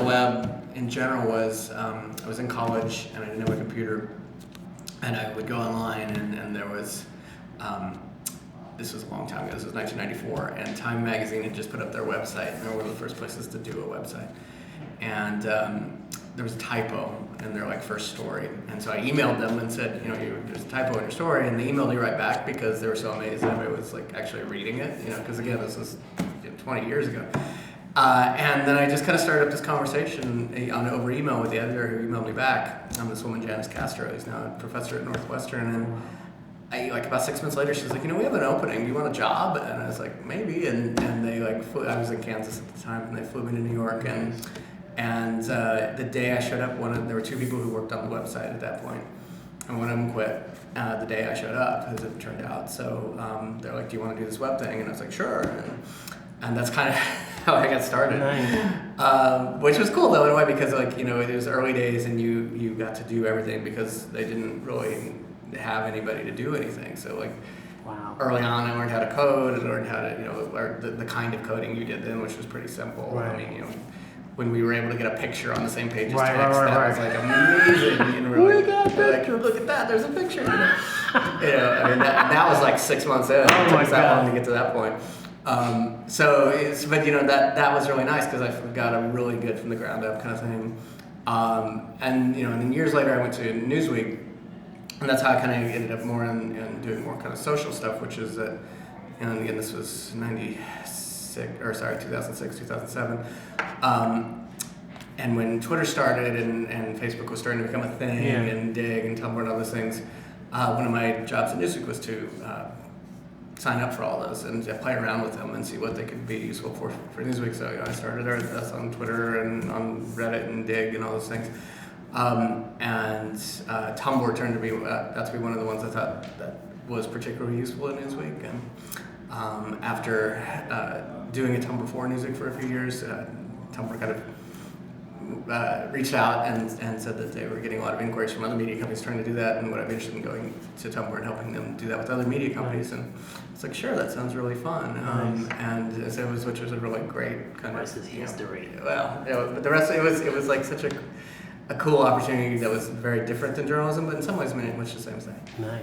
web in general was, I was in college and I didn't have a computer, and I would go online and there was, this was a long time ago, this was 1994, and Time Magazine had just put up their website, and they were one of the first places to do a website. And there was a typo in their first story, and so I emailed them and said, there's a typo in your story, and they emailed me right back because they were so amazed that I was actually reading it, because again, this was 20 years ago. And then I just kind of started up this conversation over email with the editor who emailed me back. This woman, Janice Castro, who's now a professor at Northwestern, and about 6 months later, she was like, we have an opening. Do you want a job? And I was like, maybe. And they flew. I was in Kansas at the time, and they flew me to New York. And the day I showed up, there were two people who worked on the website at that point, and one of them quit the day I showed up, as it turned out. So they're like, do you want to do this web thing? And I was like, sure. And that's kind of how I got started. Nice. Which was cool though in a way because it was early days and you got to do everything because they didn't really have anybody to do anything. So wow. Early on I learned how to code and learned how to learn the kind of coding you did then, which was pretty simple. Right. I mean when we were able to get a picture on the same page as Right, text, right. was amazing. We got a picture. Look at that, there's a picture. That was 6 months in. Oh It took my us that God. long to get to that point. That was really nice because I got a really good from the ground up kind of thing. And then years later I went to Newsweek, and that's how I kind of ended up more in doing more kind of social stuff, which is that, and again this was 2006, 2007. And when Twitter started and Facebook was starting to become a thing, Yeah. and Dig and Tumblr and all those things, one of my jobs at Newsweek was to sign up for all those and play around with them and see what they could be useful for Newsweek. So I started us on Twitter and on Reddit and Dig and all those things. Tumblr turned to be one of the ones I thought that was particularly useful in Newsweek. And after doing a Tumblr for Newsweek for a few years, Tumblr kind of reached out and said that they were getting a lot of inquiries from other media companies trying to do that, and would I be interested in going to Tumblr and helping them do that with other media companies. And it's like, sure, that sounds really fun. Nice. And so which was a really great kind The rest of is history. but the rest it was such a cool opportunity that was very different than journalism, but in some ways much the same thing. Nice.